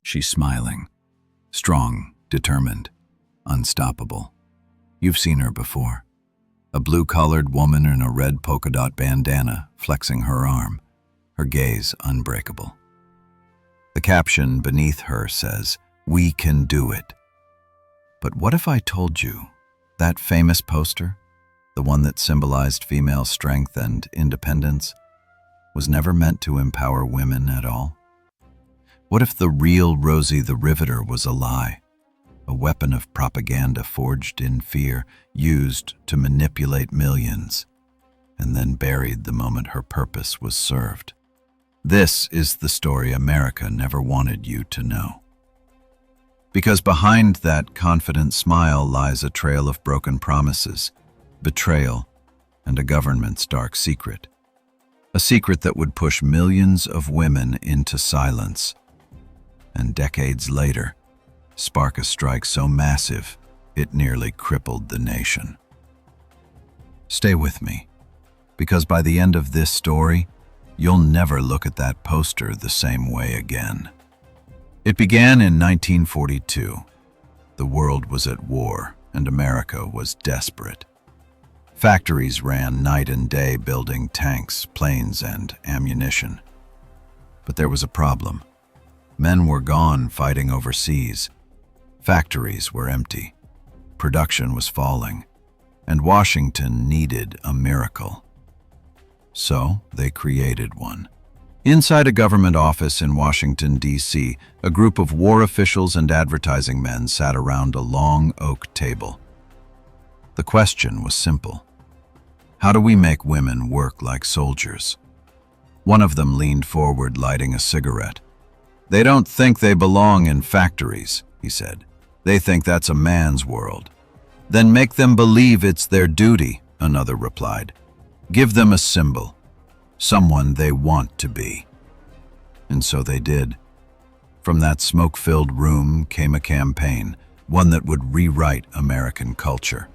She's smiling. Strong, determined, unstoppable. You've seen her before. A blue-collared woman in a red polka-dot bandana, flexing her arm, her gaze unbreakable. The caption beneath her says, "We can do it." But what if I told you that famous poster, the one that symbolized female strength and independence, was never meant to empower women at all? What if the real Rosie the Riveter was a lie, a weapon of propaganda forged in fear, used to manipulate millions, and then buried the moment her purpose was served? This is the story America never wanted you to know. Because behind that confident smile lies a trail of broken promises, betrayal, and a government's dark secret. A secret that would push millions of women into silence, and decades later, spark a strike so massive it nearly crippled the nation. Stay with me, because by the end of this story, you'll never look at that poster the same way again. It began in 1942. The world was at war, and America was desperate. Factories ran night and day building tanks, planes, and ammunition. But there was a problem. Men were gone fighting overseas. Factories were empty. Production was falling, and Washington needed a miracle. So they created one. Inside a government office in Washington, D.C., a group of war officials and advertising men sat around a long oak table. The question was simple. How do we make women work like soldiers? One of them leaned forward, lighting a cigarette. "They don't think they belong in factories," he said. "They think that's a man's world." "Then make them believe it's their duty," another replied. "Give them a symbol, someone they want to be." And so they did. From that smoke-filled room came a campaign, one that would rewrite American culture.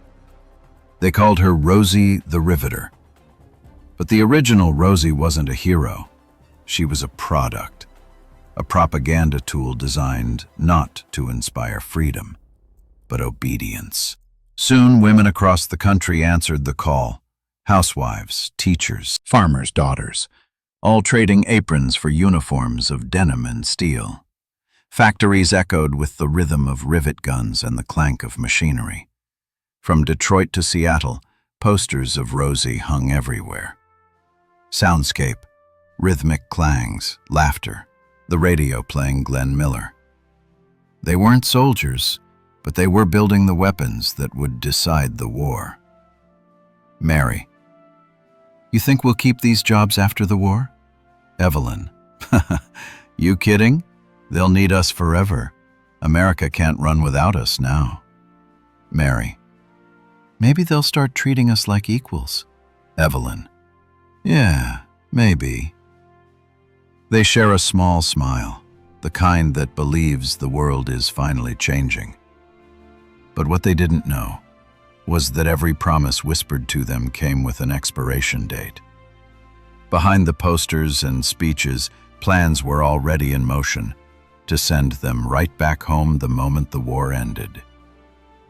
They called her Rosie the Riveter. But the original Rosie wasn't a hero. She was a product. A propaganda tool designed not to inspire freedom, but obedience. Soon, women across the country answered the call. Housewives, teachers, farmers' daughters, all trading aprons for uniforms of denim and steel. Factories echoed with the rhythm of rivet guns and the clank of machinery. From Detroit to Seattle, posters of Rosie hung everywhere. Soundscape, rhythmic clangs, laughter, the radio playing Glenn Miller. They weren't soldiers, but they were building the weapons that would decide the war. Mary: "You think we'll keep these jobs after the war?" Evelyn: "You kidding? They'll need us forever. America can't run without us now." Mary: "Maybe they'll start treating us like equals." Evelyn: "Yeah, maybe." They share a small smile, the kind that believes the world is finally changing. But what they didn't know was that every promise whispered to them came with an expiration date. Behind the posters and speeches, plans were already in motion to send them right back home the moment the war ended.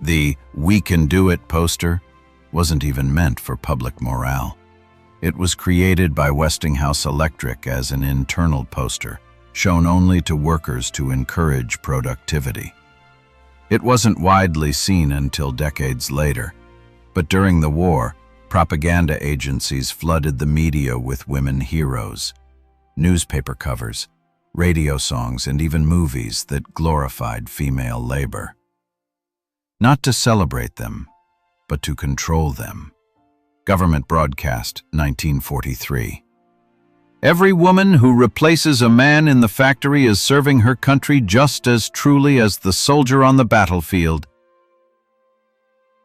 The "We Can Do It" poster wasn't even meant for public morale. It was created by Westinghouse Electric as an internal poster, shown only to workers to encourage productivity. It wasn't widely seen until decades later, but during the war, propaganda agencies flooded the media with women heroes, newspaper covers, radio songs, and even movies that glorified female labor. Not to celebrate them, but to control them. Government broadcast, 1943. "Every woman who replaces a man in the factory is serving her country just as truly as the soldier on the battlefield."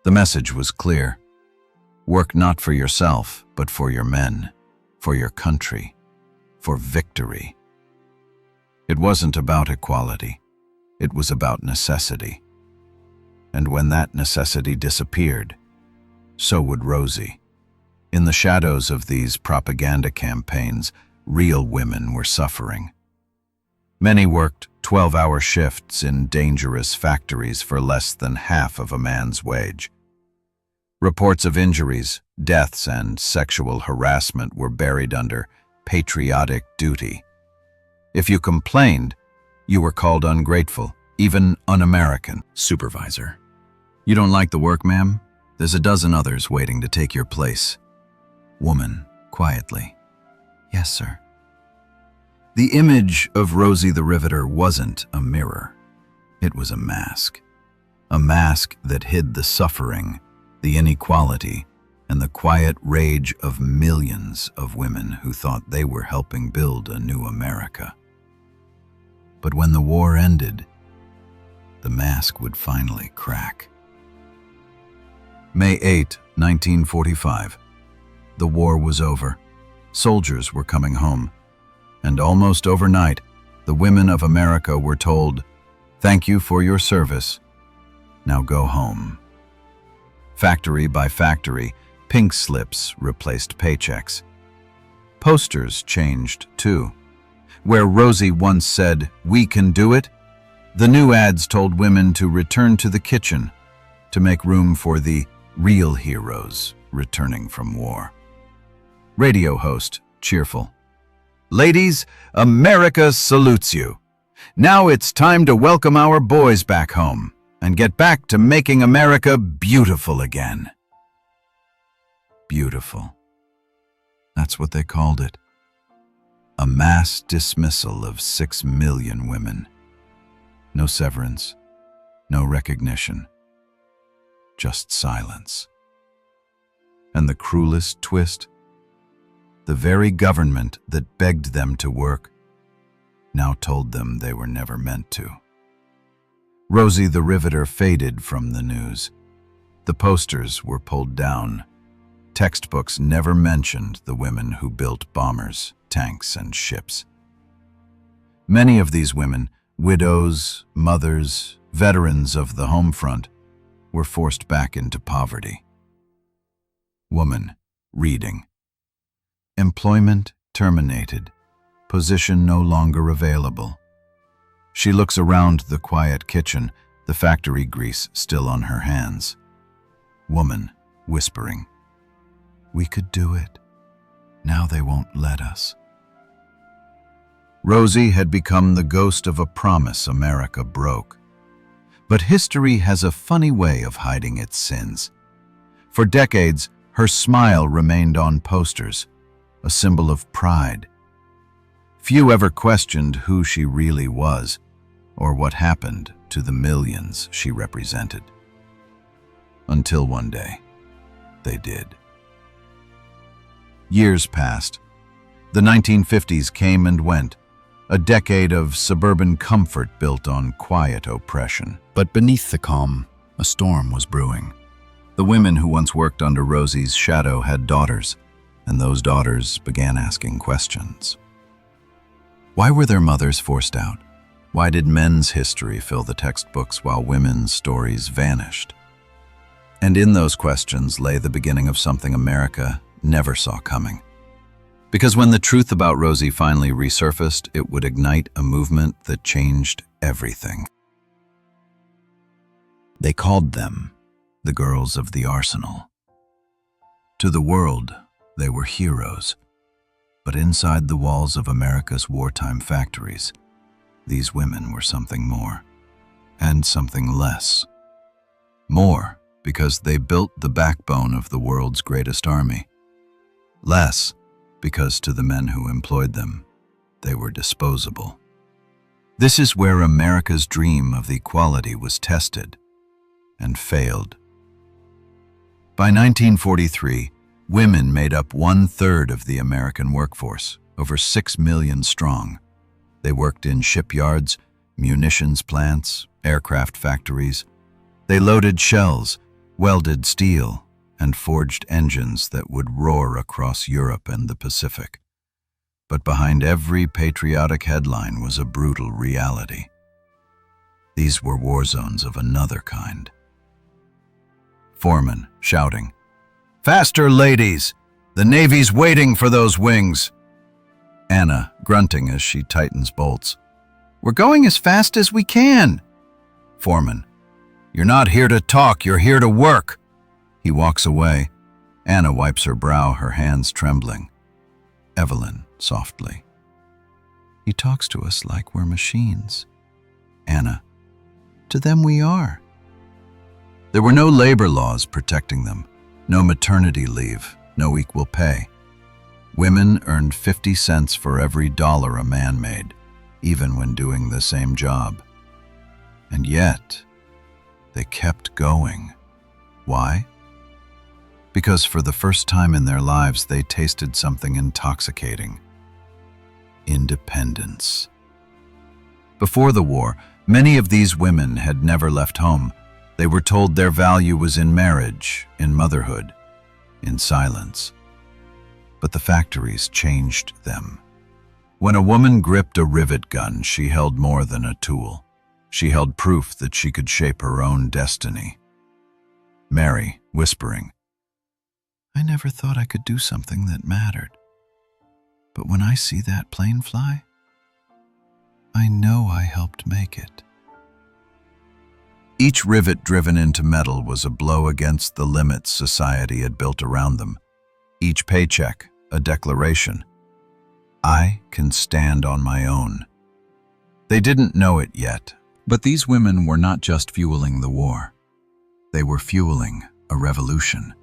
The message was clear. Work not for yourself, but for your men, for your country, for victory. It wasn't about equality. It was about necessity. And when that necessity disappeared, so would Rosie. In the shadows of these propaganda campaigns, real women were suffering. Many worked 12-hour shifts in dangerous factories for less than half of a man's wage. Reports of injuries, deaths, and sexual harassment were buried under patriotic duty. If you complained, you were called ungrateful, even un-American. Supervisor. You don't like the work, ma'am? There's a dozen others waiting to take your place. Woman, quietly. Yes, sir. The image of Rosie the Riveter wasn't a mirror. It was a mask. A mask that hid the suffering, the inequality, and the quiet rage of millions of women who thought they were helping build a new America. But when the war ended, the mask would finally crack. May 8, 1945. The war was over. Soldiers were coming home. And almost overnight, the women of America were told, "Thank you for your service. Now go home." Factory by factory, pink slips replaced paychecks. Posters changed too. Where Rosie once said, "We can do it," the new ads told women to return to the kitchen, to make room for the real heroes returning from war. Radio host, cheerful. "Ladies, America salutes you. Now it's time to welcome our boys back home and get back to making America beautiful again." Beautiful. That's what they called it. A mass dismissal of 6 million women. No severance, no recognition, just silence. And the cruelest twist? The very government that begged them to work now told them they were never meant to. Rosie the Riveter faded from the news. The posters were pulled down. Textbooks never mentioned the women who built bombers, tanks, and ships. Many of these women, widows, mothers, veterans of the home front, were forced back into poverty. Woman, reading. Employment terminated. Position no longer available. She looks around the quiet kitchen, the factory grease still on her hands. Woman, whispering, "We could do it. Now they won't let us." Rosie had become the ghost of a promise America broke. But history has a funny way of hiding its sins. For decades, her smile remained on posters, a symbol of pride. Few ever questioned who she really was, or what happened to the millions she represented. Until one day, they did. Years passed. The 1950s came and went, a decade of suburban comfort built on quiet oppression. But beneath the calm, a storm was brewing. The women who once worked under Rosie's shadow had daughters, and those daughters began asking questions. Why were their mothers forced out? Why did men's history fill the textbooks while women's stories vanished? And in those questions lay the beginning of something America never saw coming. Because when the truth about Rosie finally resurfaced, it would ignite a movement that changed everything. They called them the girls of the arsenal. To the world, they were heroes. But inside the walls of America's wartime factories, these women were something more, and something less. More, because they built the backbone of the world's greatest army. Less, because to the men who employed them, they were disposable. This is where America's dream of equality was tested and failed. By 1943, women made up 1/3 of the American workforce, over 6 million strong. They worked in shipyards, munitions plants, aircraft factories. They loaded shells, welded steel, and forged engines that would roar across Europe and the Pacific. But behind every patriotic headline was a brutal reality. These were war zones of another kind. Foreman shouting, "Faster, ladies! The Navy's waiting for those wings!" Anna grunting as she tightens bolts. We're going as fast as we can. Foreman, you're not here to talk, you're here to work. He walks away. Anna wipes her brow, her hands trembling. Evelyn, softly. He talks to us like we're machines. Anna, to them we are. There were no labor laws protecting them, no maternity leave, no equal pay. Women earned 50 cents for every dollar a man made, even when doing the same job. And yet, they kept going. Why? Because for the first time in their lives, they tasted something intoxicating. Independence. Before the war, many of these women had never left home. They were told their value was in marriage, in motherhood, in silence. But the factories changed them. When a woman gripped a rivet gun, she held more than a tool. She held proof that she could shape her own destiny. Mary, whispering, I never thought I could do something that mattered. But when I see that plane fly, I know I helped make it. Each rivet driven into metal was a blow against the limits society had built around them. Each paycheck, a declaration. I can stand on my own. They didn't know it yet, but these women were not just fueling the war. They were fueling a revolution,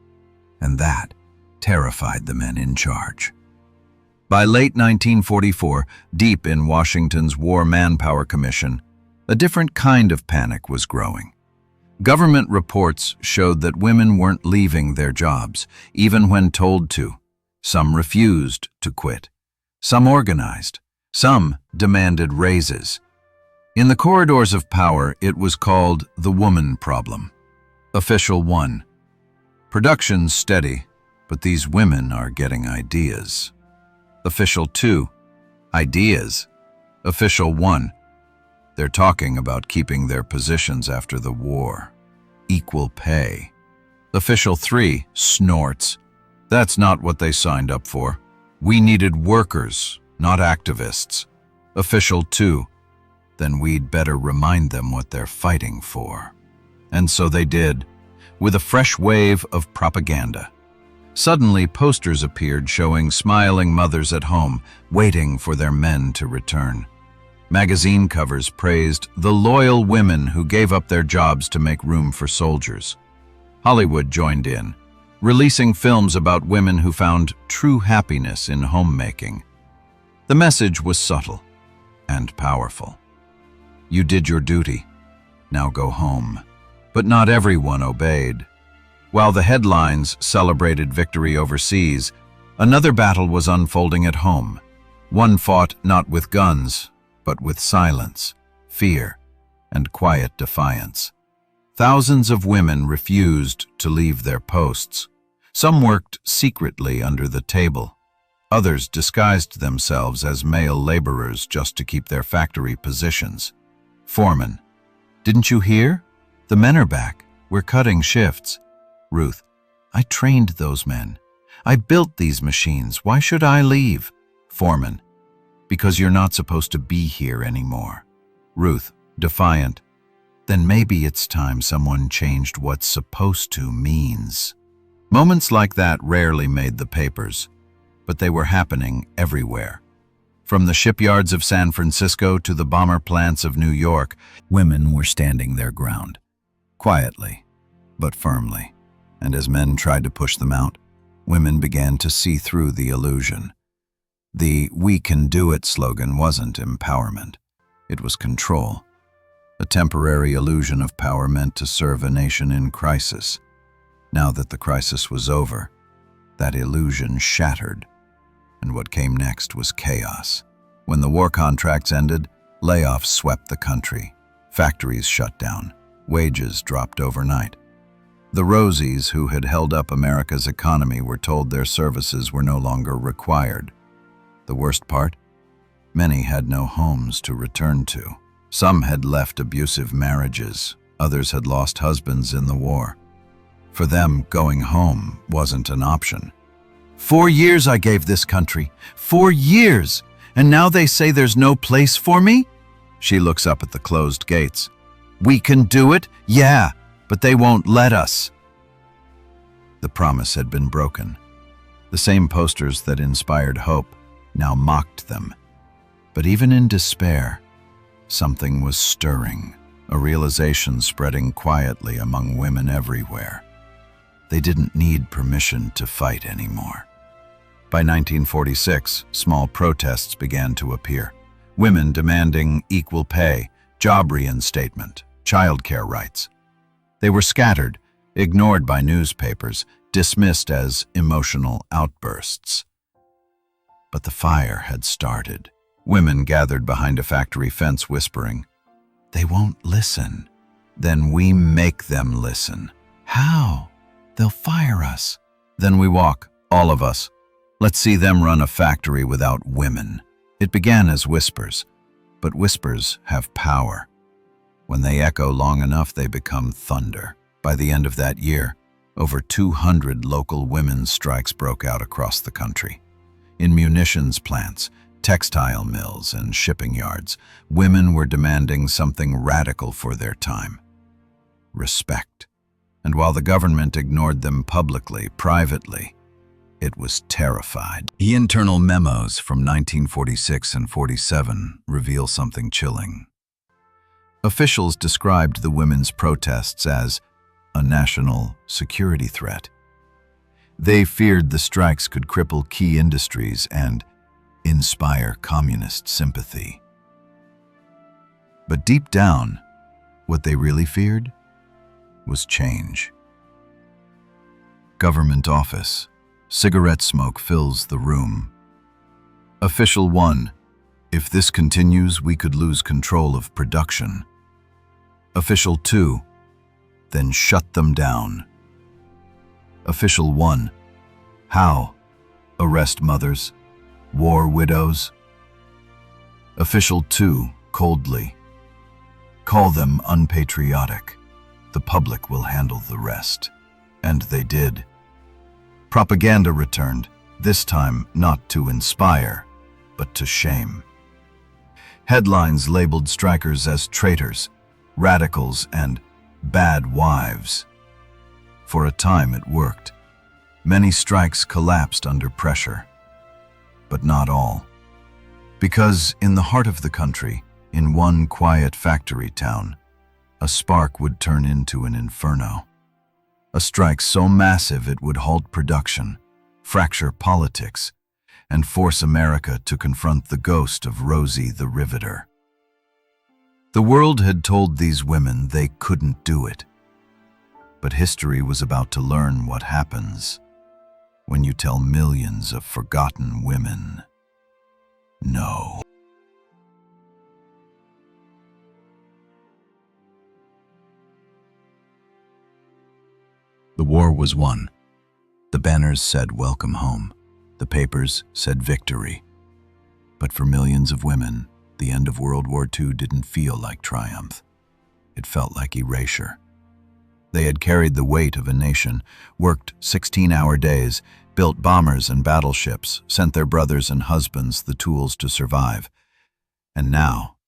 and that terrified the men in charge. By late 1944, deep in Washington's War Manpower Commission, a different kind of panic was growing. Government reports showed that women weren't leaving their jobs, even when told to. Some refused to quit. Some organized. Some demanded raises. In the corridors of power, it was called the woman problem. Official 1. Production's steady, but these women are getting ideas. Official 2. Ideas. Official 1. They're talking about keeping their positions after the war. Equal pay. Official 3 snorts. That's not what they signed up for. We needed workers, not activists. Official 2. Then we'd better remind them what they're fighting for. And so they did, with a fresh wave of propaganda. Suddenly, posters appeared showing smiling mothers at home, waiting for their men to return. Magazine covers praised the loyal women who gave up their jobs to make room for soldiers. Hollywood joined in, releasing films about women who found true happiness in homemaking. The message was subtle and powerful. You did your duty. Now go home. But not everyone obeyed. While the headlines celebrated victory overseas, another battle was unfolding at home. One fought not with guns, but with silence, fear, and quiet defiance. Thousands of women refused to leave their posts. Some worked secretly under the table. Others disguised themselves as male laborers just to keep their factory positions. Foreman, didn't you hear? The men are back. We're cutting shifts. Ruth, I trained those men. I built these machines. Why should I leave? Foreman, because you're not supposed to be here anymore. Ruth, defiant, then maybe it's time someone changed what supposed to means. Moments like that rarely made the papers, but they were happening everywhere. From the shipyards of San Francisco to the bomber plants of New York, women were standing their ground, quietly, but firmly. And as men tried to push them out, women began to see through the illusion. The "we can do it" slogan wasn't empowerment. It was control. A temporary illusion of power meant to serve a nation in crisis. Now that the crisis was over, that illusion shattered. And what came next was chaos. When the war contracts ended, layoffs swept the country. Factories shut down. Wages dropped overnight. The Rosies, who had held up America's economy, were told their services were no longer required. The worst part? Many had no homes to return to. Some had left abusive marriages. Others had lost husbands in the war. For them, going home wasn't an option. 4 years I gave this country. 4 years! And now they say there's no place for me? She looks up at the closed gates. "We can do it? Yeah, but they won't let us." The promise had been broken. The same posters that inspired hope now mocked them. But even in despair, something was stirring, a realization spreading quietly among women everywhere. They didn't need permission to fight anymore. By 1946, small protests began to appear. Women demanding equal pay, job reinstatement, childcare rights. They were scattered, ignored by newspapers, dismissed as emotional outbursts. But the fire had started. Women gathered behind a factory fence whispering, "They won't listen. Then we make them listen." "How? They'll fire us." "Then we walk, all of us. Let's see them run a factory without women." It began as whispers, but whispers have power. When they echo long enough, they become thunder. By the end of that year, over 200 local women's strikes broke out across the country. In munitions plants, textile mills, and shipping yards, women were demanding something radical for their time: respect. And while the government ignored them publicly, privately, it was terrified. The internal memos from 1946 and 47 reveal something chilling. Officials described the women's protests as a national security threat. They feared the strikes could cripple key industries and inspire communist sympathy. But deep down, what they really feared was change. Government office. Cigarette smoke fills the room. Official 1. If this continues, we could lose control of production. Official 2. Then shut them down. Official 1. How? Arrest mothers? War widows? Official 2, coldly. Call them unpatriotic. The public will handle the rest. And they did. Propaganda returned, this time not to inspire, but to shame. Headlines labeled strikers as traitors, radicals, and bad wives. For a time it worked. Many strikes collapsed under pressure. But not all. Because in the heart of the country, in one quiet factory town, a spark would turn into an inferno. A strike so massive it would halt production, fracture politics, and force America to confront the ghost of Rosie the Riveter. The world had told these women they couldn't do it. But history was about to learn what happens when you tell millions of forgotten women, no. The war was won. The banners said welcome home. The papers said victory. But for millions of women, the end of World War II didn't feel like triumph. It felt like erasure. They had carried the weight of a nation, worked 16-hour days, built bombers and battleships, sent their brothers and husbands the tools to survive. And now,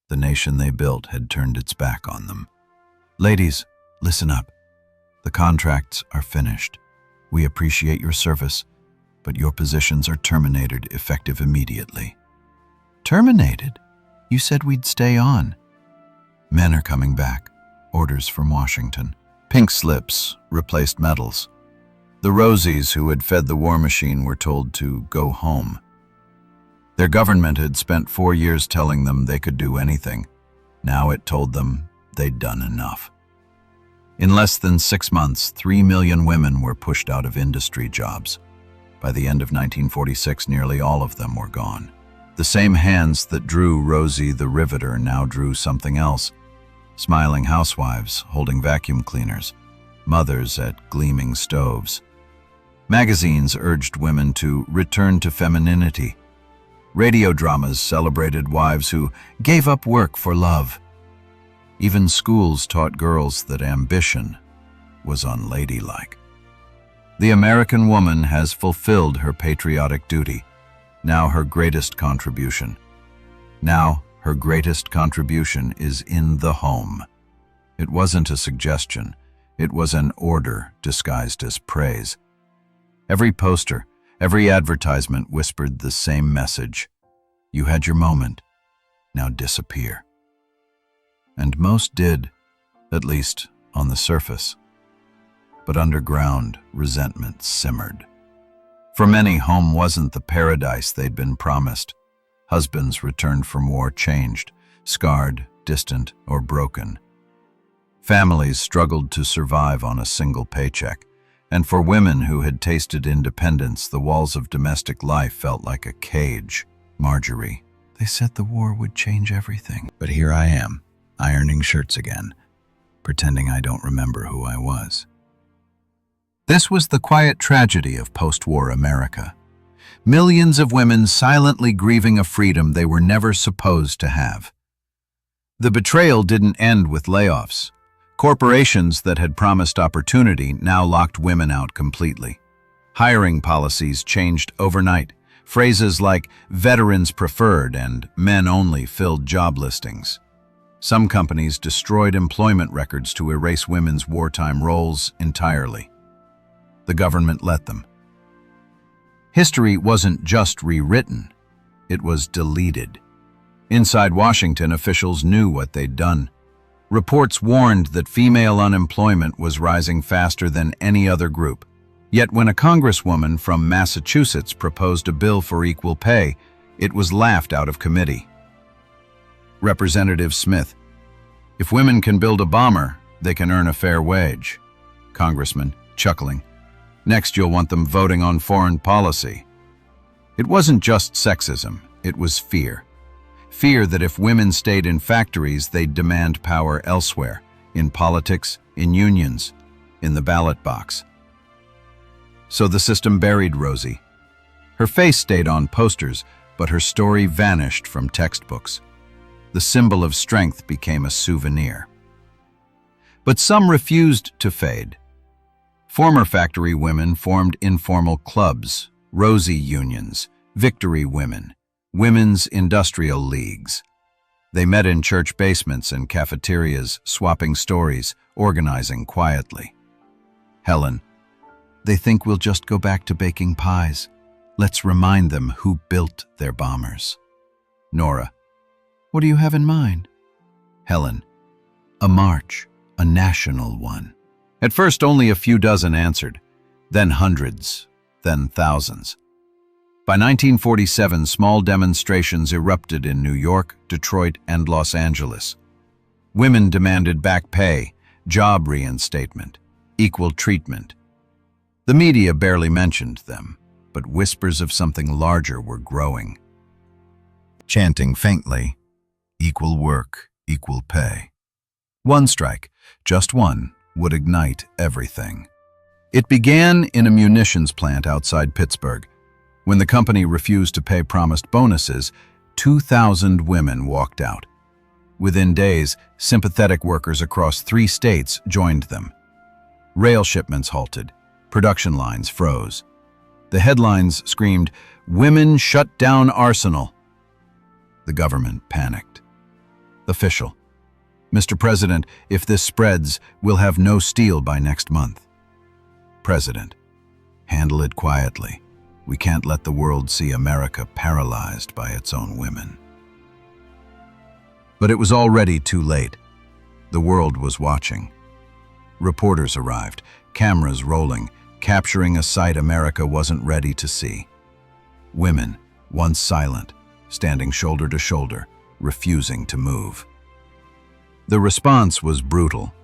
the nation they built had turned its back on them. Ladies, listen up. The contracts are finished. We appreciate your service, but your positions are terminated effective immediately. Terminated? You said we'd stay on. Men are coming back. Orders from Washington. Pink slips replaced medals. The Rosies who had fed the war machine were told to go home. Their government had spent 4 years telling them they could do anything. Now it told them they'd done enough. In less than 6 months, 3 million women were pushed out of industry jobs. By the end of 1946, nearly all of them were gone. The same hands that drew Rosie the Riveter now drew something else. Smiling housewives holding vacuum cleaners, mothers at gleaming stoves. Magazines urged women to return to femininity. Radio dramas celebrated wives who gave up work for love. Even schools taught girls that ambition was unladylike. The American woman has fulfilled her patriotic duty, now her greatest contribution. Now Her greatest contribution is in the home. It wasn't a suggestion. It was an order disguised as praise. Every poster, every advertisement whispered the same message. You had your moment. Now disappear. And most did, at least on the surface. But underground, resentment simmered. For many, home wasn't the paradise they'd been promised. Husbands returned from war changed, scarred, distant, or broken. Families struggled to survive on a single paycheck, and for women who had tasted independence, the walls of domestic life felt like a cage. Marjorie, they said the war would change everything. But here I am, ironing shirts again, pretending I don't remember who I was. This was the quiet tragedy of post-war America. Millions of women silently grieving a freedom they were never supposed to have. The betrayal didn't end with layoffs. Corporations that had promised opportunity now locked women out completely. Hiring policies changed overnight. Phrases like veterans preferred and men only filled job listings. Some companies destroyed employment records to erase women's wartime roles entirely. The government let them. History wasn't just rewritten, it was deleted. Inside Washington, officials knew what they'd done. Reports warned that female unemployment was rising faster than any other group. Yet when a congresswoman from Massachusetts proposed a bill for equal pay, it was laughed out of committee. Representative Smith, if women can build a bomber, they can earn a fair wage. Congressman, chuckling, next you'll want them voting on foreign policy. It wasn't just sexism, it was fear. Fear that if women stayed in factories, they'd demand power elsewhere, in politics, in unions, in the ballot box. So the system buried Rosie. Her face stayed on posters, but her story vanished from textbooks. The symbol of strength became a souvenir. But some refused to fade. Former factory women formed informal clubs, Rosie unions, Victory Women, women's industrial leagues. They met in church basements and cafeterias, swapping stories, organizing quietly. Helen, they think we'll just go back to baking pies. Let's remind them who built their bombers. Nora, what do you have in mind? Helen, a march, a national one. At first, only a few dozen answered, then hundreds, then thousands. By 1947, small demonstrations erupted in New York, Detroit, and Los Angeles. Women demanded back pay, job reinstatement, equal treatment. The media barely mentioned them, but whispers of something larger were growing. Chanting faintly, equal work, equal pay. One strike, just one, would ignite everything. It began in a munitions plant outside Pittsburgh. When the company refused to pay promised bonuses, 2,000 women walked out. Within days, sympathetic workers across 3 states joined them. Rail shipments halted. Production lines froze. The headlines screamed, "Women shut down arsenal." The government panicked. Official, Mr. President, if this spreads, we'll have no steel by next month. President, handle it quietly. We can't let the world see America paralyzed by its own women. But it was already too late. The world was watching. Reporters arrived, cameras rolling, capturing a sight America wasn't ready to see. Women, once silent, standing shoulder to shoulder, refusing to move. The response was brutal.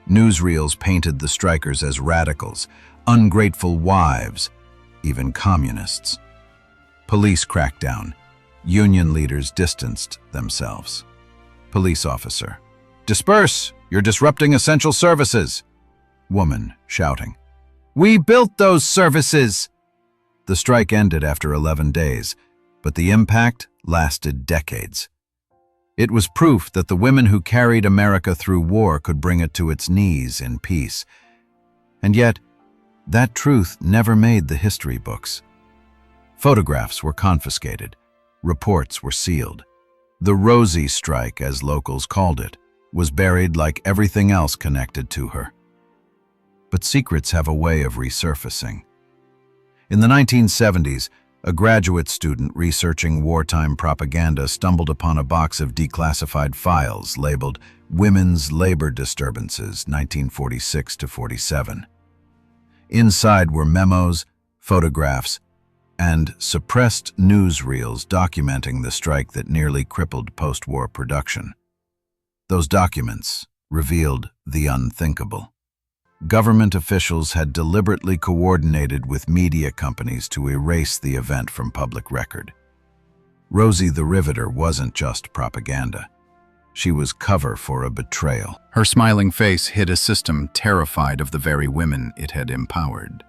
Newsreels painted the strikers as radicals, ungrateful wives, even communists. Police cracked down. Union leaders distanced themselves. Police officer, disperse! You're disrupting essential services! Woman shouting, we built those services! The strike ended after 11 days, but the impact lasted decades. It was proof that the women who carried America through war could bring it to its knees in peace. And yet, that truth never made the history books. Photographs were confiscated. Reports were sealed. The Rosie strike, as locals called it, was buried like everything else connected to her. But secrets have a way of resurfacing. In the 1970s, a graduate student researching wartime propaganda stumbled upon a box of declassified files labeled Women's Labor Disturbances 1946 to 47. Inside were memos, photographs, and suppressed newsreels documenting the strike that nearly crippled post-war production. Those documents revealed the unthinkable. Government officials had deliberately coordinated with media companies to erase the event from public record. Rosie the Riveter wasn't just propaganda. She was cover for a betrayal. Her smiling face hid a system terrified of the very women it had empowered.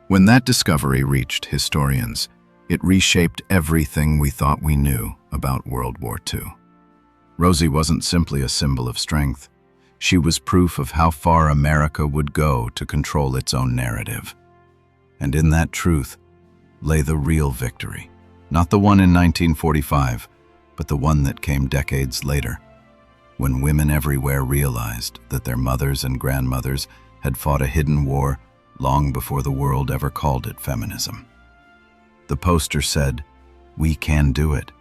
When that discovery reached historians, it reshaped everything we thought we knew about World War II. Rosie wasn't simply a symbol of strength. She was proof of how far America would go to control its own narrative. And in that truth lay the real victory. Not the one in 1945, but the one that came decades later, when women everywhere realized that their mothers and grandmothers had fought a hidden war long before the world ever called it feminism. The poster said, "We can do it."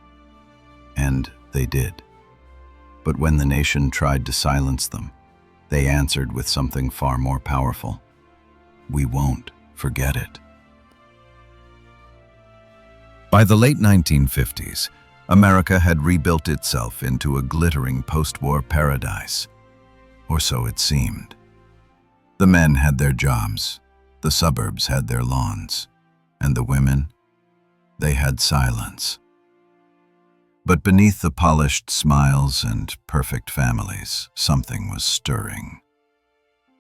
And they did. But when the nation tried to silence them, they answered with something far more powerful. We won't forget it. By the late 1950s, America had rebuilt itself into a glittering post-war paradise. Or so it seemed. The men had their jobs, the suburbs had their lawns, and the women, they had silence. But beneath the polished smiles and perfect families, something was stirring.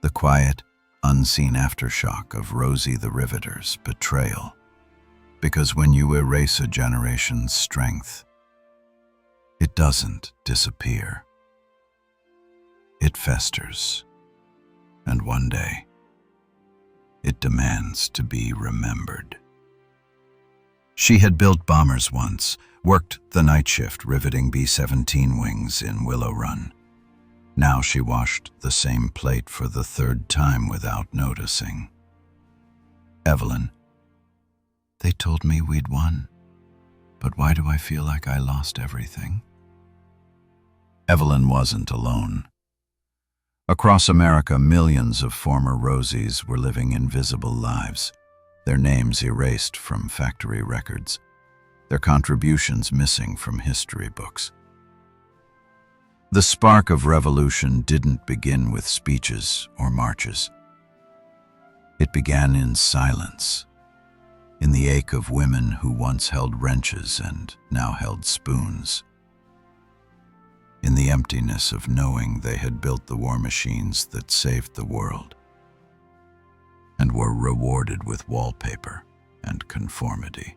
The quiet, unseen aftershock of Rosie the Riveter's betrayal. Because when you erase a generation's strength, it doesn't disappear. It festers, and one day, it demands to be remembered. She had built bombers once, worked the night shift riveting B-17 wings in Willow Run. Now she washed the same plate for the third time without noticing. Evelyn, they told me we'd won, but why do I feel like I lost everything? Evelyn wasn't alone. Across America, millions of former Rosies were living invisible lives, their names erased from factory records, their contributions missing from history books. The spark of revolution didn't begin with speeches or marches. It began in silence, in the ache of women who once held wrenches and now held spoons, in the emptiness of knowing they had built the war machines that saved the world and were rewarded with wallpaper and conformity.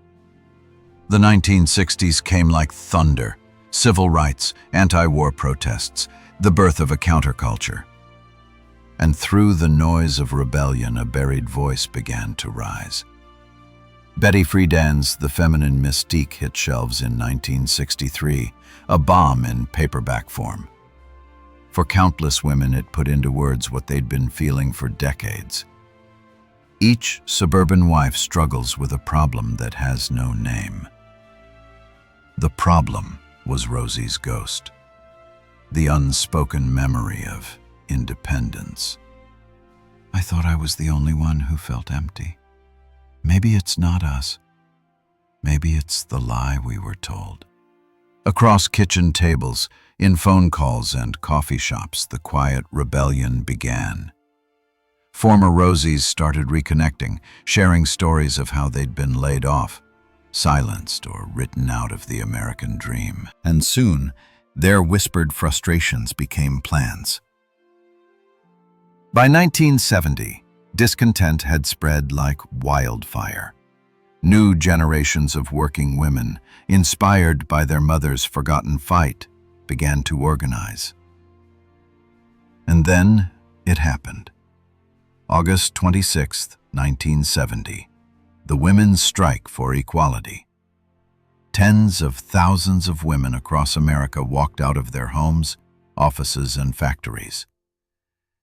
The 1960s came like thunder: civil rights, anti-war protests, the birth of a counterculture. And through the noise of rebellion, a buried voice began to rise. Betty Friedan's The Feminine Mystique hit shelves in 1963, a bomb in paperback form. For countless women, it put into words what they'd been feeling for decades. Each suburban wife struggles with a problem that has no name. The problem was Rosie's ghost, the unspoken memory of independence. I thought I was the only one who felt empty. Maybe it's not us. Maybe it's the lie we were told. Across kitchen tables, in phone calls and coffee shops, the quiet rebellion began. Former Rosies started reconnecting, sharing stories of how they'd been laid off, silenced or written out of the American dream. And soon, their whispered frustrations became plans. By 1970, discontent had spread like wildfire. New generations of working women, inspired by their mother's forgotten fight, began to organize. And then it happened. August 26, 1970, the Women's Strike for Equality. Tens of thousands of women across America walked out of their homes, offices, and factories.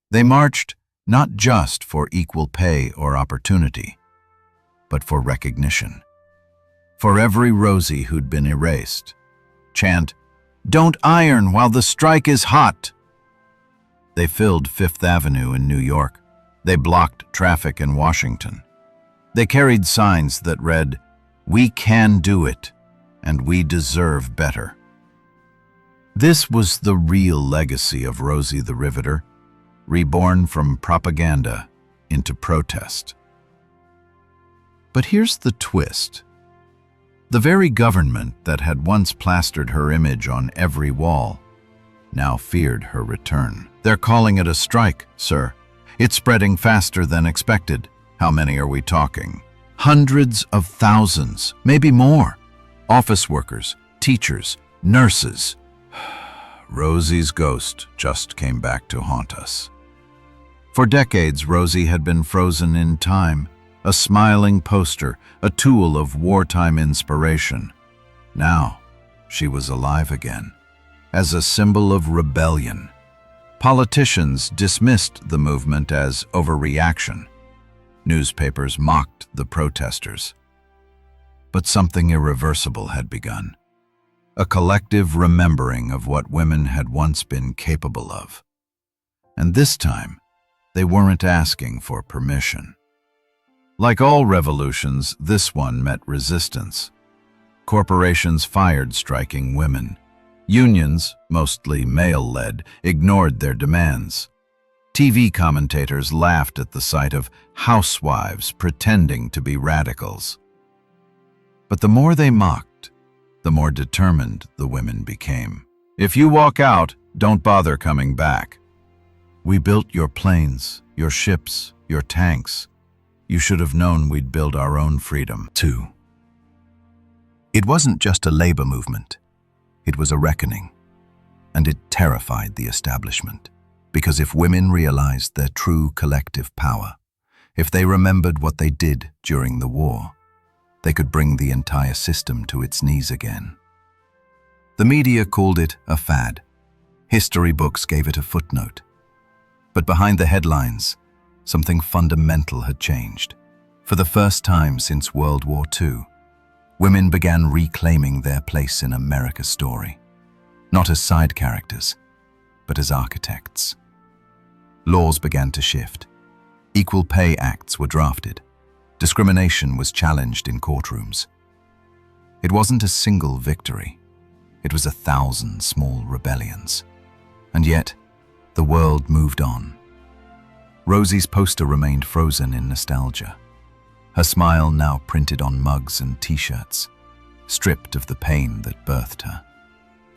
They marched not just for equal pay or opportunity, but for recognition. For every Rosie who'd been erased, chant, "Don't iron while the strike is hot." They filled Fifth Avenue in New York. They blocked traffic in Washington. They carried signs that read, "We can do it, and we deserve better." This was the real legacy of Rosie the Riveter, reborn from propaganda into protest. But here's the twist. The very government that had once plastered her image on every wall now feared her return. "They're calling it a strike, sir. It's spreading faster than expected." How many are we talking? Hundreds of thousands, maybe more. Office workers, teachers, nurses. Rosie's ghost just came back to haunt us. For decades, Rosie had been frozen in time, a smiling poster, a tool of wartime inspiration. Now, she was alive again, as a symbol of rebellion. Politicians dismissed the movement as overreaction. Newspapers mocked the protesters. But something irreversible had begun. A collective remembering of what women had once been capable of. And this time, they weren't asking for permission. Like all revolutions, this one met resistance. Corporations fired striking women. Unions, mostly male-led, ignored their demands. TV commentators laughed at the sight of housewives pretending to be radicals. But the more they mocked, the more determined the women became. "If you walk out, don't bother coming back. We built your planes, your ships, your tanks. You should have known we'd build our own freedom, too." It wasn't just a labor movement. It was a reckoning. And it terrified the establishment. Because if women realized their true collective power, if they remembered what they did during the war, they could bring the entire system to its knees again. The media called it a fad. History books gave it a footnote. But behind the headlines, something fundamental had changed. For the first time since World War II, women began reclaiming their place in America's story, not as side characters, but as architects. Laws began to shift. Equal pay acts were drafted. Discrimination was challenged in courtrooms. It wasn't a single victory. It was 1,000 small rebellions. And yet, the world moved on. Rosie's poster remained frozen in nostalgia. Her smile now printed on mugs and t-shirts, stripped of the pain that birthed her.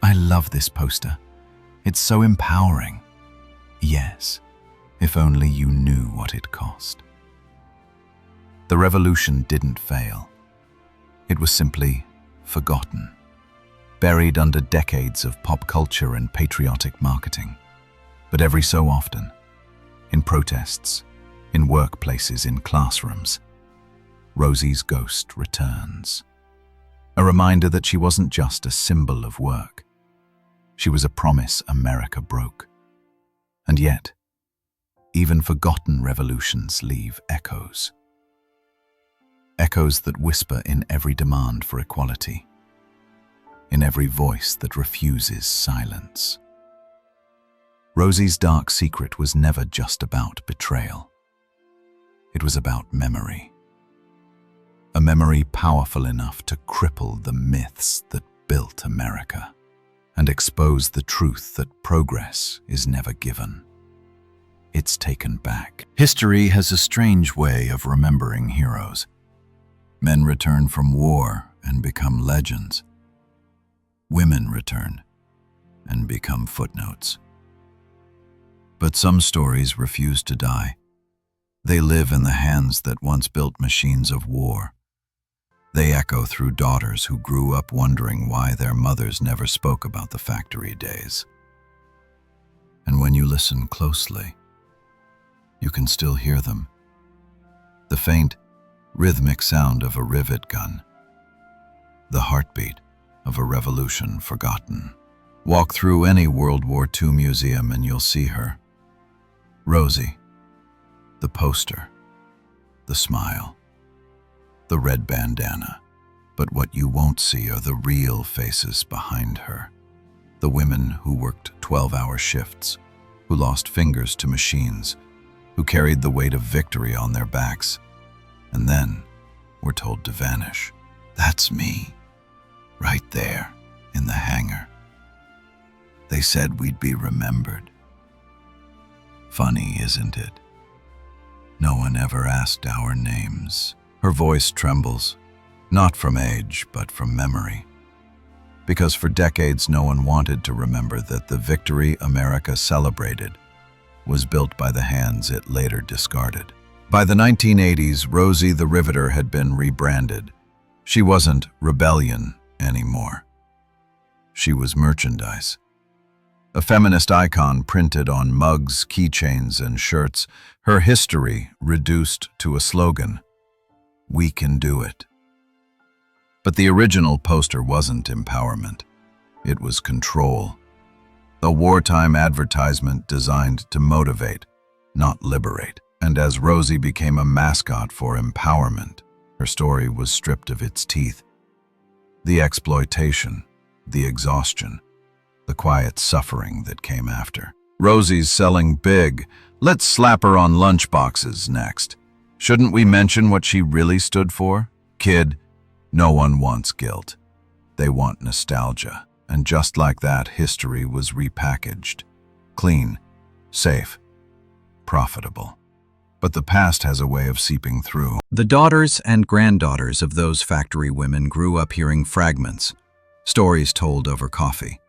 "I love this poster. It's so empowering." Yes, if only you knew what it cost. The revolution didn't fail. It was simply forgotten, buried under decades of pop culture and patriotic marketing. But every so often, in protests, in workplaces, in classrooms, Rosie's ghost returns. A reminder that she wasn't just a symbol of work. She was a promise America broke. And yet, even forgotten revolutions leave echoes. Echoes that whisper in every demand for equality, in every voice that refuses silence. Rosie's dark secret was never just about betrayal. It was about memory. A memory powerful enough to cripple the myths that built America and expose the truth that progress is never given. It's taken back. History has a strange way of remembering heroes. Men return from war and become legends. Women return and become footnotes. But some stories refuse to die. They live in the hands that once built machines of war. They echo through daughters who grew up wondering why their mothers never spoke about the factory days. And when you listen closely, you can still hear them. The faint, rhythmic sound of a rivet gun. The heartbeat of a revolution forgotten. Walk through any World War II museum and you'll see her. Rosie, the poster, the smile, the red bandana. But what you won't see are the real faces behind her. The women who worked 12-hour shifts, who lost fingers to machines, who carried the weight of victory on their backs, and then were told to vanish. That's me, right there in the hangar. They said we'd be remembered. Funny, isn't it? No one ever asked our names. Her voice trembles, not from age, but from memory. Because for decades no one wanted to remember that the victory America celebrated was built by the hands it later discarded. By the 1980s, Rosie the Riveter had been rebranded. She wasn't rebellion anymore. She was merchandise. A feminist icon printed on mugs, keychains, and shirts, her history reduced to a slogan: "We can do it." But the original poster wasn't empowerment. It was control. A wartime advertisement designed to motivate, not liberate. And as Rosie became a mascot for empowerment, her story was stripped of its teeth. The exploitation, the exhaustion, the quiet suffering that came after. Rosie's selling big. Let's slap her on lunchboxes next. Shouldn't we mention what she really stood for? Kid, no one wants guilt. They want nostalgia. And just like that, history was repackaged. Clean, safe, profitable. But the past has a way of seeping through. The daughters and granddaughters of those factory women grew up hearing fragments, stories told over coffee,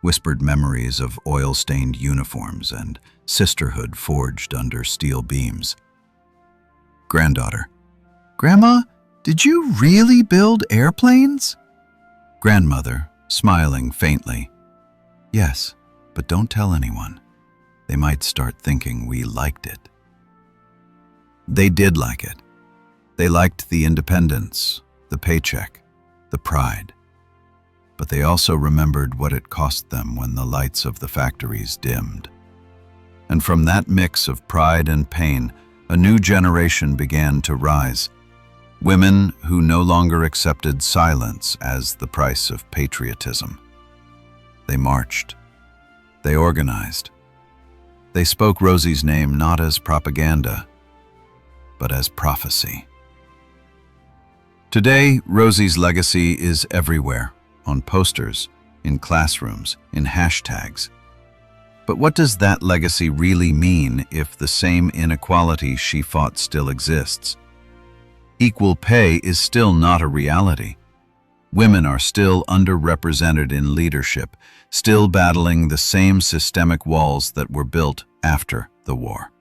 whispered memories of oil-stained uniforms and sisterhood forged under steel beams. Granddaughter: "Grandma, did you really build airplanes?" Grandmother, smiling faintly: "Yes, but don't tell anyone. They might start thinking we liked it." They did like it. They liked the independence, the paycheck, the pride. But they also remembered what it cost them when the lights of the factories dimmed. And from that mix of pride and pain, a new generation began to rise. Women who no longer accepted silence as the price of patriotism. They marched. They organized. They spoke Rosie's name not as propaganda, but as prophecy. Today, Rosie's legacy is everywhere, on posters, in classrooms, in hashtags. But what does that legacy really mean if the same inequality she fought still exists? Equal pay is still not a reality. Women are still underrepresented in leadership, still battling the same systemic walls that were built after the war.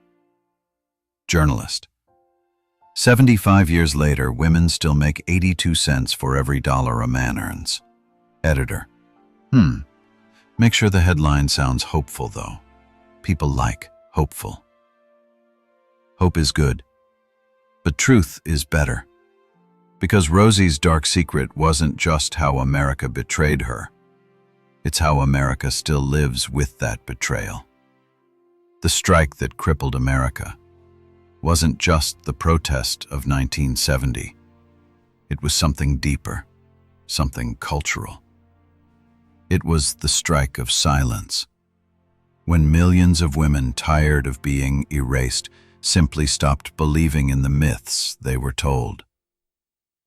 Journalist: 75 years later, women still make 82 cents for every dollar a man earns. Editor: Make sure the headline sounds hopeful, though. People like hopeful. Hope is good, but truth is better. Because Rosie's dark secret wasn't just how America betrayed her. It's how America still lives with that betrayal. The strike that crippled America wasn't just the protest of 1970. It was something deeper, something cultural. It was the strike of silence, when millions of women, tired of being erased, simply stopped believing in the myths they were told.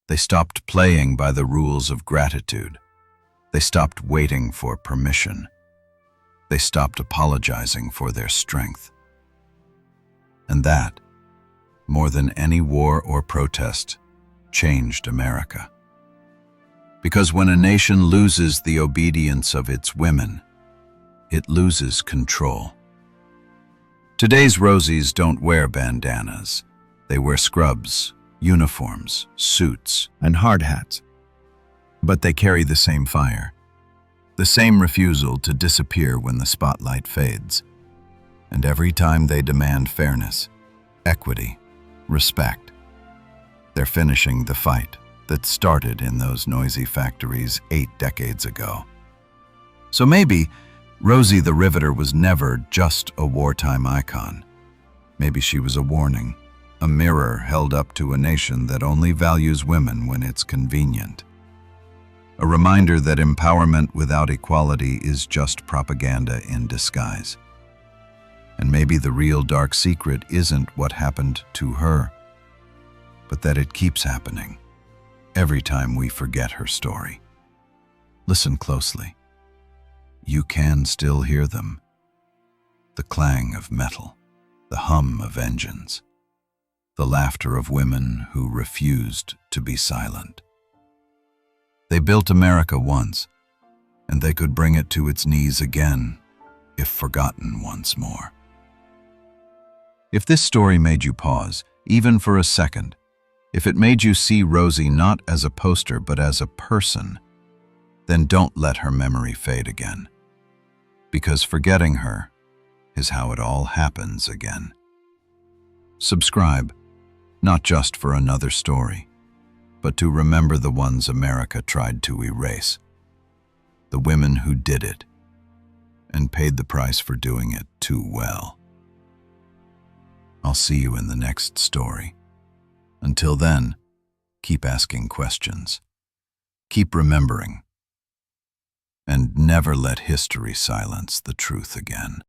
They stopped playing by the rules of gratitude. They stopped waiting for permission. They stopped apologizing for their strength. And that, more than any war or protest, changed America. Because when a nation loses the obedience of its women, it loses control. Today's Rosies don't wear bandanas. They wear scrubs, uniforms, suits, and hard hats. But they carry the same fire, the same refusal to disappear when the spotlight fades. And every time they demand fairness, equity, respect, they're finishing the fight that started in those noisy factories 8 decades ago. So maybe Rosie the Riveter was never just a wartime icon. Maybe she was a warning, a mirror held up to a nation that only values women when it's convenient. A reminder that empowerment without equality is just propaganda in disguise. And maybe the real dark secret isn't what happened to her, but that it keeps happening every time we forget her story. Listen closely. You can still hear them. The clang of metal, the hum of engines, the laughter of women who refused to be silent. They built America once, and they could bring it to its knees again, if forgotten once more. If this story made you pause, even for a second, if it made you see Rosie not as a poster but as a person, then don't let her memory fade again. Because forgetting her is how it all happens again. Subscribe, not just for another story, but to remember the ones America tried to erase. The women who did it, and paid the price for doing it too well. I'll see you in the next story. Until then, keep asking questions, keep remembering, and never let history silence the truth again.